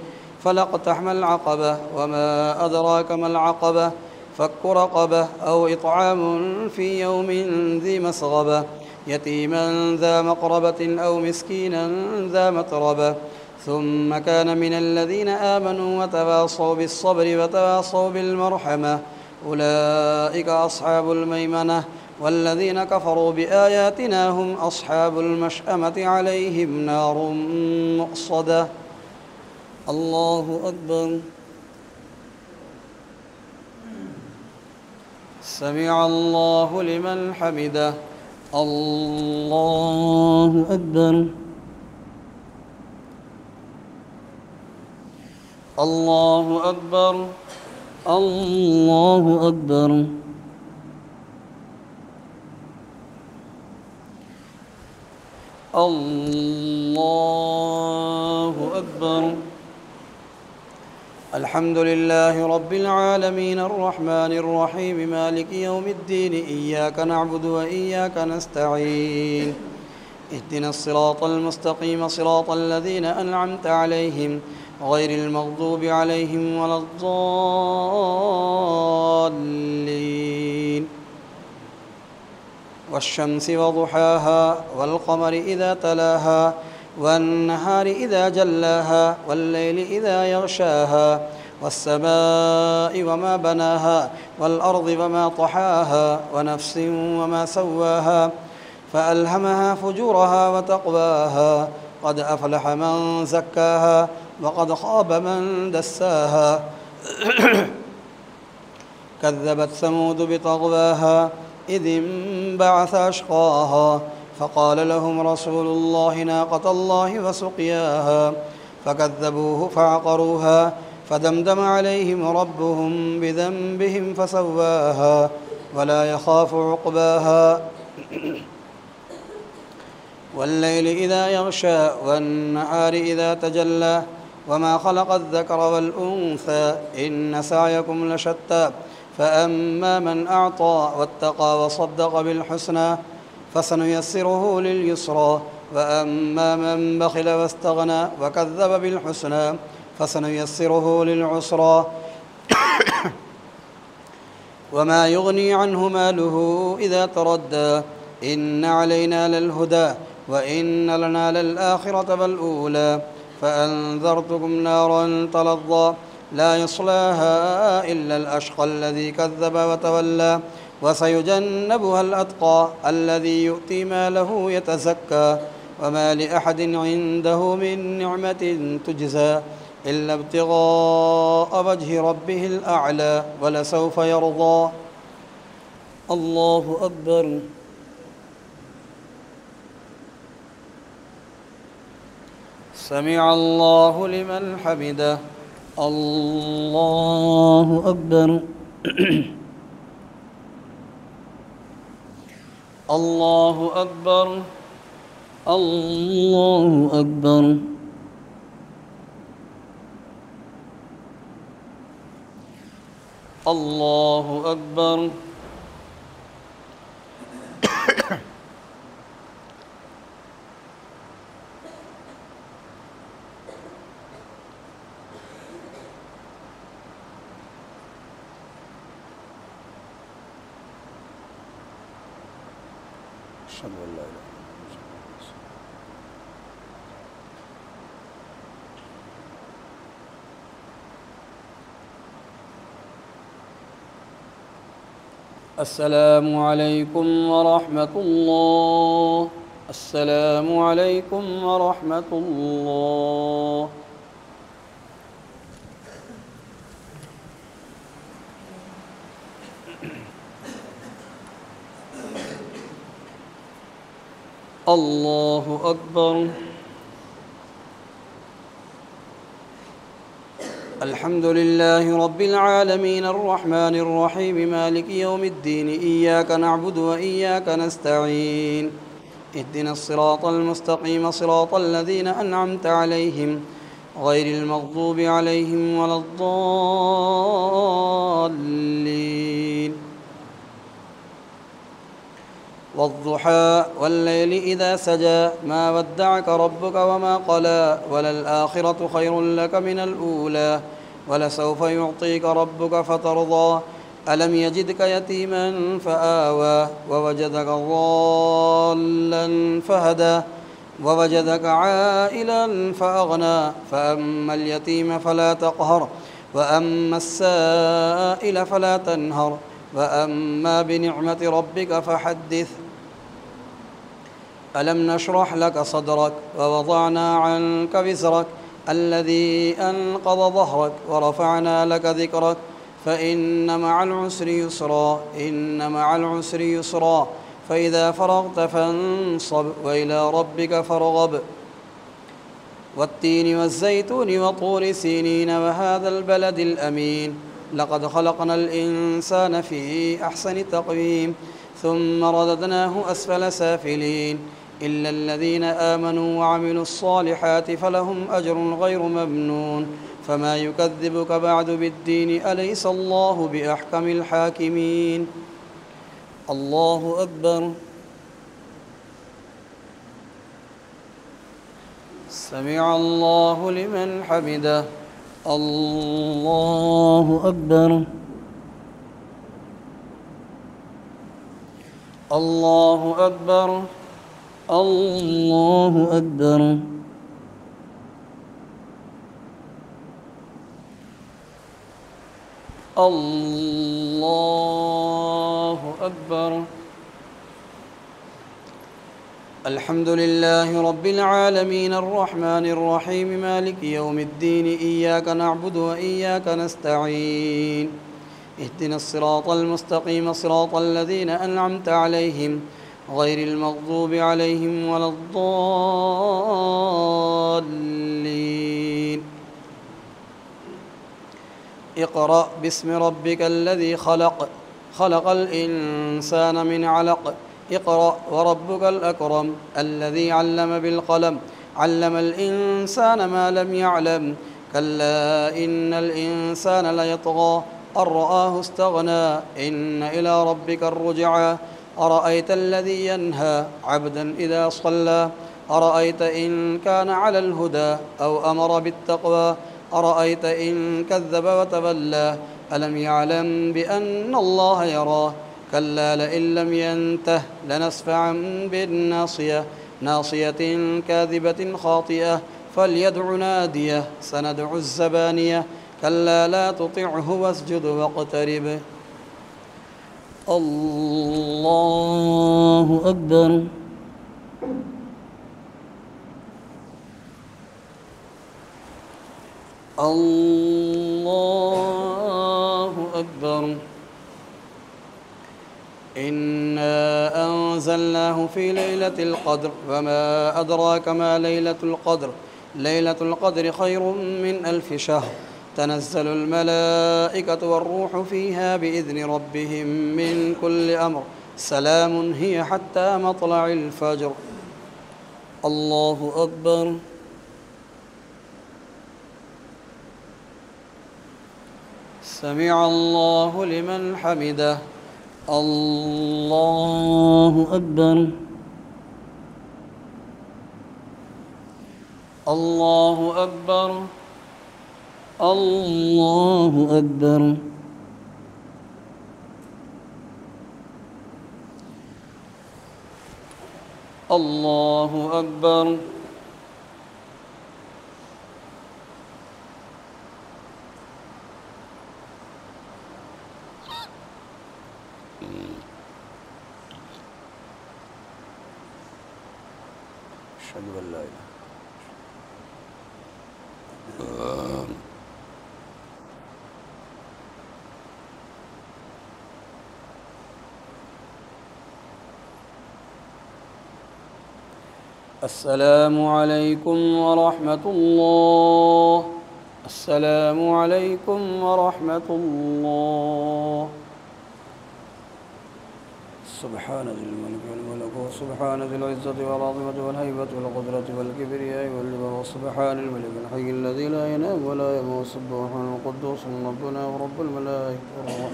فلاقتحم العقبة وما أدراك ما العقبة فك رقبة أو إطعام في يوم ذي مسغبة يتيما ذا مقربة أو مسكينا ذا متربة ثم كان من الذين آمنوا وتواصوا بالصبر وتواصوا بالمرحمة أولئك أصحاب الميمنة والذين كفروا بآياتنا هم أصحاب المشأمة عليهم نار مؤصدة الله أكبر سمع الله لمن حمده الله أكبر الله أكبر الله أكبر الله أكبر الحمد لله رب العالمين الرحمن الرحيم مالك يوم الدين إياك نعبد وإياك نستعين اهدنا الصراط المستقيم صراط الذين أنعمت عليهم غير المغضوب عليهم ولا الضالين والشمس وضحاها والقمر إذا تلاها والنهار إذا جلاها والليل إذا يغشاها والسماء وما بناها والأرض وما طحاها ونفس وما سواها فألهمها فجورها وتقواها قد أفلح من زكاها وقد خاب من دساها كذبت ثمود بطغواها إذ انبعث أشقاها فقال لهم رسول الله ناقة الله وسقياها فكذبوه فعقروها فدمدم عليهم ربهم بذنبهم فسواها ولا يخاف عقباها والليل إذا يغشى والنهار إذا تجلى وما خلق الذكر والأنثى إن سعيكم لشتى فأما من أعطى واتقى وصدق بالحسنى فسنيسره لليسرى وأما من بخل واستغنى وكذب بالحسنى فسنيسره للعسرى وما يغني عنه ماله إذا تردى إن علينا للهدى وإن لنا للآخرة والأولى فأنذرتكم نارا تلظى لا يصلاها إلا الأشقى الذي كذب وتولى وسيجنبها الأتقى الذي يؤتي ماله يتزكى وما لأحد عنده من نعمة تجزى إلا ابتغاء وجه ربه الأعلى ولسوف يرضى الله أكبر سمع الله لمن حمده الله أكبر الله أكبر الله أكبر الله أكبر أشهد أن لا إله إلا الله السلام عليكم ورحمة الله. السلام عليكم ورحمة الله. الله أكبر. الحمد لله رب العالمين الرحمن الرحيم مالك يوم الدين إياك نعبد وإياك نستعين اهدنا الصراط المستقيم صراط الذين أنعمت عليهم غير المغضوب عليهم ولا الضالين. والضحى والليل إذا سجى ما ودعك ربك وما قلى وللآخرة خير لك من الأولى ولسوف يعطيك ربك فترضى. ألم يجدك يتيما فآوى ووجدك ضالا فهدى ووجدك عائلا فأغنى فأما اليتيم فلا تقهر وأما السائل فلا تنهر وأما بنعمة ربك فحدث. ألم نشرح لك صدرك ووضعنا عنك وزرك الذي أنقض ظهرك ورفعنا لك ذكرك فإن مع العسر يسرا إن مع العسر يسرا فإذا فرغت فانصب وإلى ربك فارغب. والتين والزيتون وطور سينين وهذا البلد الأمين لقد خلقنا الإنسان في أحسن تقويم ثم رددناه أسفل سافلين إلا الذين آمنوا وعملوا الصالحات فلهم أجر غير ممنون. فما يكذبك بعد بالدين أليس الله بأحكم الحاكمين. الله أكبر. سمع الله لمن حمده. الله أكبر. الله أكبر. الله أكبر. الله أكبر. الحمد لله رب العالمين الرحمن الرحيم مالك يوم الدين إياك نعبد وإياك نستعين اهدنا الصراط المستقيم صراط الذين أنعمت عليهم غير المغضوب عليهم ولا الضالين. اقرأ باسم ربك الذي خلق خلق الإنسان من علق اقرأ وربك الأكرم الذي علم بالقلم علم الإنسان ما لم يعلم كلا إن الإنسان ليطغى أن رآه استغنى إن إلى ربك الرجعى أرأيت الذي ينهى عبدا إذا صلى أرأيت إن كان على الهدى أو أمر بالتقوى أرأيت إن كذب وتولى ألم يعلم بأن الله يراه كلا لئن لم ينته لنسفعا بالناصية ناصية كاذبة خاطئة فليدع ناديه سندع الزبانية كلا لا تطعه واسجد واقترب. الله أكبر. الله أكبر. إنا أنزلناه في ليلة القدر وما أدراك ما ليلة القدر ليلة القدر خير من 1000 شهر تنزل الملائكة والروح فيها بإذن ربهم من كل أمر سلام هي حتى مطلع الفجر. الله أكبر. سمع الله لمن حمده. الله أكبر. الله أكبر. الله أكبر. الله أكبر. أشهد أن لا إله السلام عليكم ورحمة الله. السلام عليكم ورحمة الله. سبحان ذي الملك والملكوت، سبحان ذي العزة والعظمة والهيبة والقدرة والكبرياء والجبروت، سبحان الملك الحي الذي لا ينام ولا يموت، سبحان القدوس ربنا ورب الملائكة والروح.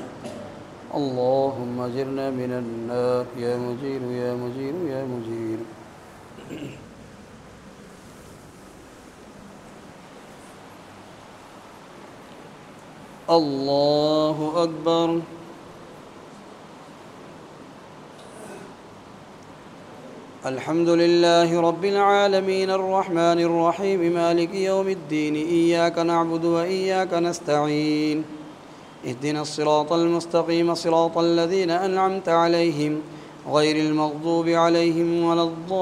اللهم أجرنا من النار يا مجير يا مجير يا مجير. الله أكبر. الحمد لله رب العالمين الرحمن الرحيم مالك يوم الدين، إياك نعبد وإياك نستعين، اهدنا الصراط المستقيم صراط الذين أنعمت عليهم غير المغضوب عليهم ولا الضالين.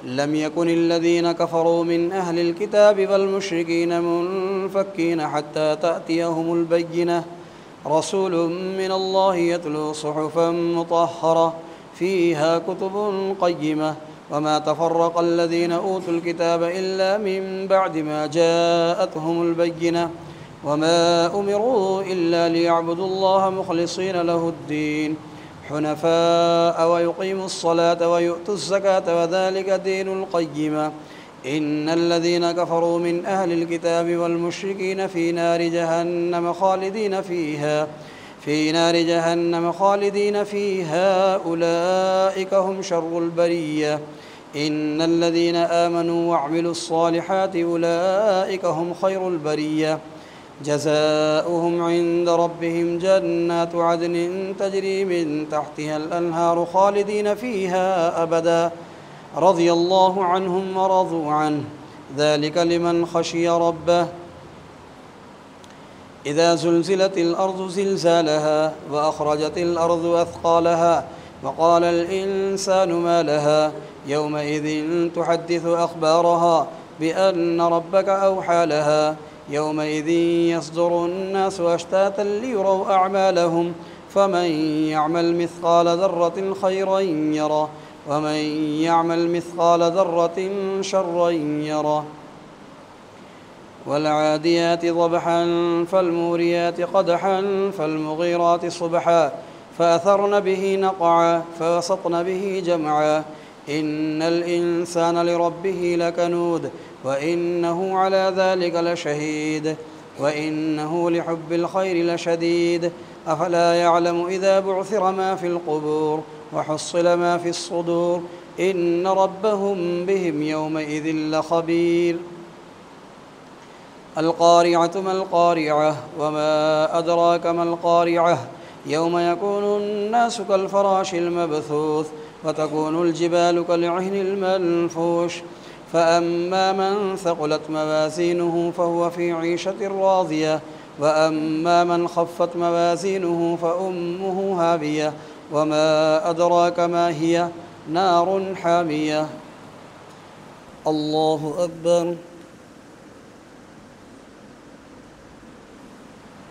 لم يكن الذين كفروا من أهل الكتاب والمشركين منفكين حتى تأتيهم البينة، رسول من الله يتلو صحفا مطهرة فيها كتب قيمة، وما تفرق الذين أوتوا الكتاب إلا من بعد ما جاءتهم البينة، وما أمروا إلا ليعبدوا الله مخلصين له الدين حنفاء ويقيموا الصلاة ويؤتوا الزكاة وذلك دين القيمة. إن الذين كفروا من أهل الكتاب والمشركين في نار جهنم خالدين فيها أولئك هم شر البرية. إن الذين آمنوا وعملوا الصالحات أولئك هم خير البرية، جزاؤهم عند ربهم جنات عدن تجري من تحتها الأنهار خالدين فيها أبدا، رضي الله عنهم ورضوا عنه، ذلك لمن خشي ربه. إذا زلزلت الأرض زلزالها وأخرجت الأرض أثقالها وقال الإنسان ما لها يومئذ تحدث أخبارها بأن ربك أوحى لها، يومئذ يصدر الناس أشتاتا ليروا أعمالهم، فمن يعمل مثقال ذرة خيرا يره ومن يعمل مثقال ذرة شرا يره. والعاديات ضبحا فالموريات قدحا فالمغيرات صبحا فأثرن به نقعا فوسطن به جمعا. إن الإنسان لربه لكنود وإنه على ذلك لشهيد وإنه لحب الخير لشديد. أفلا يعلم إذا بعثر ما في القبور وحصل ما في الصدور إن ربهم بهم يومئذ لخبير. القارعة ما القارعة وما أدراك ما القارعة يوم يكون الناس كالفراش المبثوث وتكون الجبال كالعهن المنفوش. فأما من ثقلت موازينه فهو في عيشة راضية وأما من خفت موازينه فأمه هاوية وما أدراك ما هي نار حامية. الله أكبر.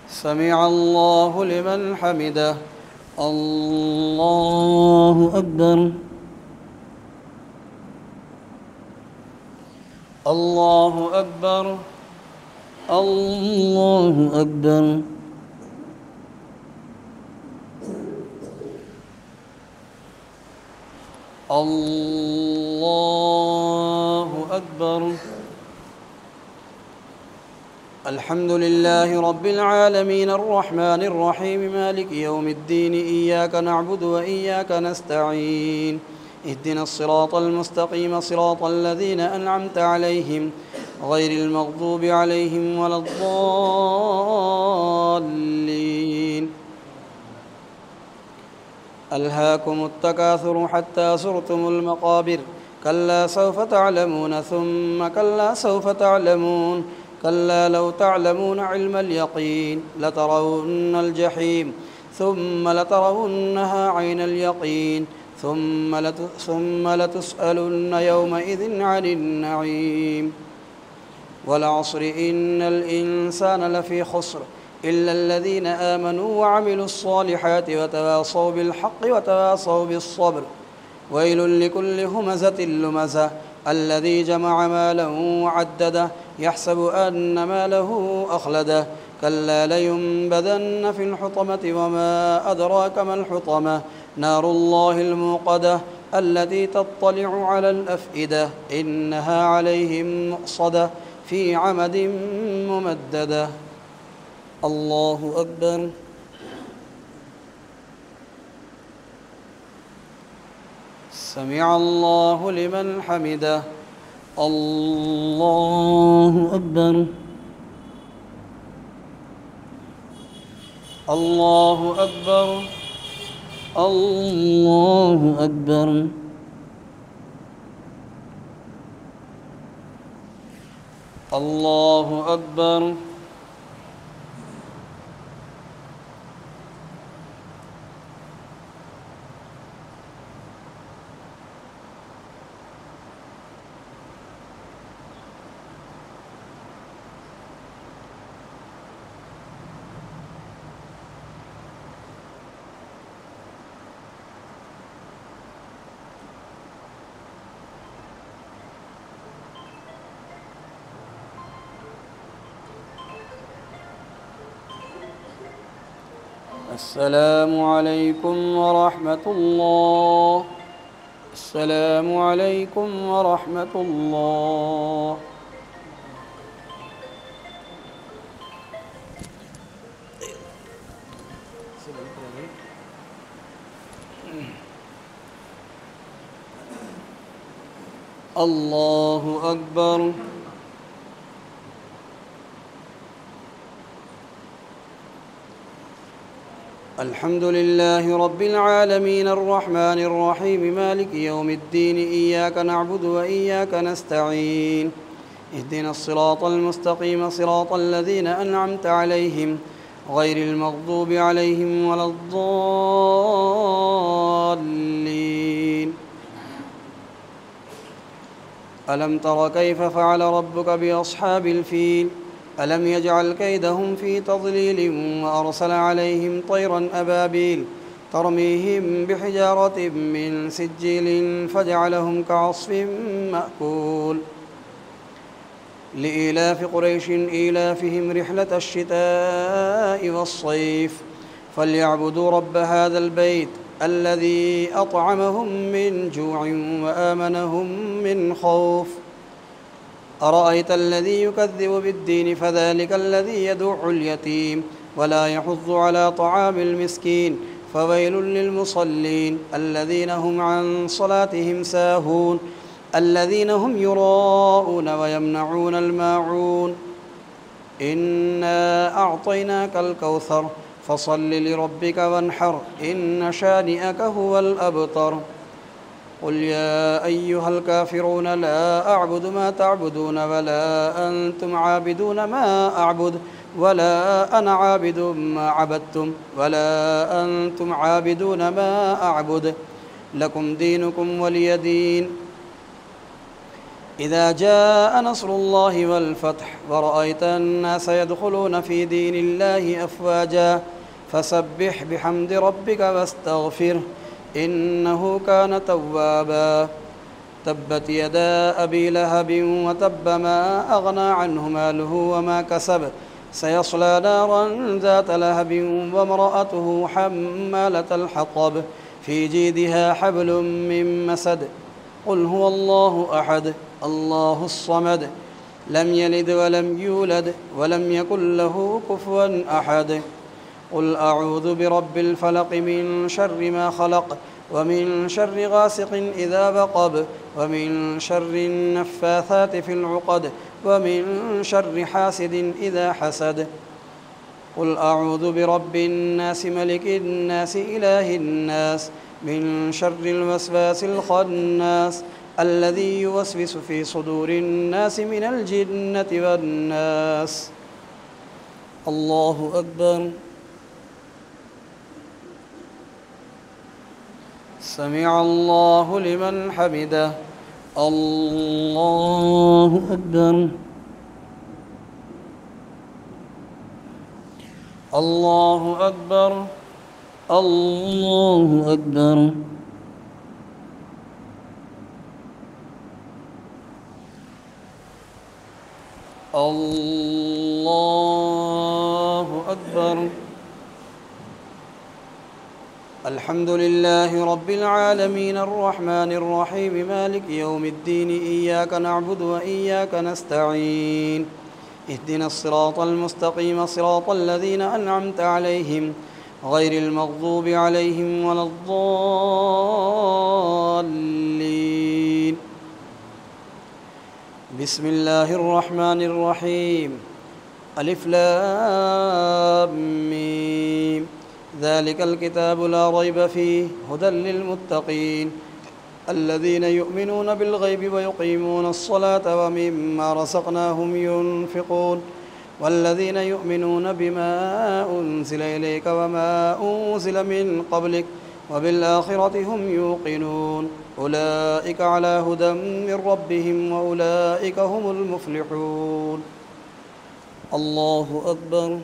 سمع الله لمن حمده. الله أكبر. الله أكبر. الله أكبر. الله أكبر. الحمد لله رب العالمين الرحمن الرحيم مالك يوم الدين، إياك نعبد وإياك نستعين، اهدنا الصراط المستقيم صراط الذين أنعمت عليهم غير المغضوب عليهم ولا الضالين. ألهاكم التكاثر حتى زرتم المقابر، كلا سوف تعلمون ثم كلا سوف تعلمون، كلا لو تعلمون علم اليقين لترون الجحيم ثم لترونها عين اليقين ثم لتسألن يومئذ عن النعيم والعصر إن الإنسان لفي خسر إلا الذين آمنوا وعملوا الصالحات وتواصوا بالحق وتواصوا بالصبر ويل لكل همزة لمزة الذي جمع مالا وعدده يحسب أن ماله أخلده كلا لينبذن في الحطمة وما أدراك ما الحطمة نار الله الموقدة التي تطلع على الأفئدة إنها عليهم مؤصدة في عمد ممددة الله أكبر سمع الله لمن حمده الله أكبر الله أكبر الله أكبر الله أكبر السلام عليكم ورحمة الله السلام عليكم ورحمة الله الله أكبر الحمد لله رب العالمين الرحمن الرحيم مالك يوم الدين إياك نعبد وإياك نستعين اهدنا الصراط المستقيم صراط الذين أنعمت عليهم غير المغضوب عليهم ولا الضالين ألم تر كيف فعل ربك بأصحاب الفيل ألم يجعل كيدهم في تضليل وأرسل عليهم طيرا أبابيل ترميهم بحجارة من سجيل فجعلهم كعصف مأكول لإيلاف قريش إيلافهم رحلة الشتاء والصيف فليعبدوا رب هذا البيت الذي أطعمهم من جوع وآمنهم من خوف أرأيت الذي يكذب بالدين فذلك الذي يدع اليتيم ولا يحض على طعام المسكين فويل للمصلين الذين هم عن صلاتهم ساهون الذين هم يراءون ويمنعون الماعون إنا أعطيناك الكوثر فصل لربك وانحر إن شانئك هو الأبتر قل يا أيها الكافرون لا أعبد ما تعبدون ولا أنتم عابدون ما أعبد ولا أنا عابد ما عبدتم ولا أنتم عابدون ما أعبد لكم دينكم ولي دين إذا جاء نصر الله والفتح ورأيت الناس يدخلون في دين الله أفواجا فسبح بحمد ربك واستغفره إنه كان توابا تبت يدا أبي لهب وتب ما أغنى عنه ماله وما كسب سيصلى نارا ذات لهب وامرأته حمالة الحطب في جيدها حبل من مسد قل هو الله أحد الله الصمد لم يلد ولم يولد ولم يكن له كفوا أحد قل أعوذ برب الفلق من شر ما خلق ومن شر غاسق إذا وقب ومن شر النفاثات في العقد ومن شر حاسد إذا حسد قل أعوذ برب الناس ملك الناس إله الناس من شر الوسواس الخناس الذي يوسوس في صدور الناس من الجنة والناس. الله أكبر. سمع الله لمن حمده. الله أكبر. الله أكبر. الله أكبر. الله أكبر. الحمد لله رب العالمين الرحمن الرحيم مالك يوم الدين إياك نعبد وإياك نستعين اهدنا الصراط المستقيم صراط الذين أنعمت عليهم غير المغضوب عليهم ولا الضالين. بسم الله الرحمن الرحيم. ألف لام ميم ذلك الكتاب لا ريب فيه هدى للمتقين الذين يؤمنون بالغيب ويقيمون الصلاة ومما رزقناهم ينفقون والذين يؤمنون بما أنزل إليك وما أنزل من قبلك وبالآخرة هم يوقنون أولئك على هدى من ربهم وأولئك هم المفلحون. الله أكبر.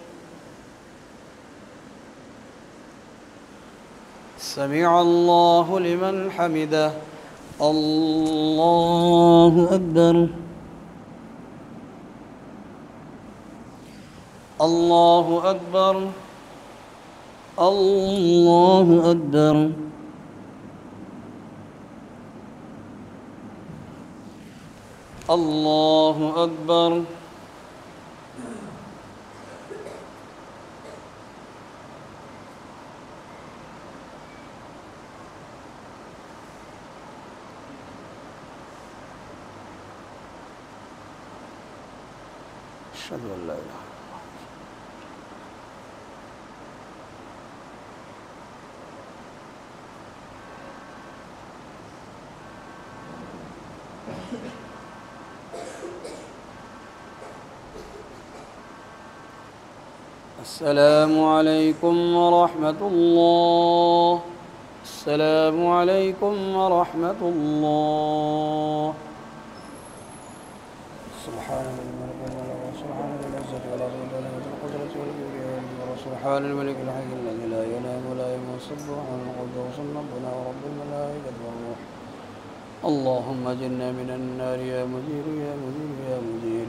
سمع الله لمن حمده. الله أكبر. الله أكبر. الله أكبر. الله أكبر. أشهد أن لا إله إلا الله. السلام عليكم ورحمة الله. السلام عليكم ورحمة الله. سبحان الملك والملك سبحان العزة والعظيم ولا القدرة والكبرياء سبحان الملك الحي الذي لا ينام ولا يموت سبحان القدوس ربنا ورب الملائكة والروح. اللهم اجرنا من النار يا مجير يا مجير يا مجير.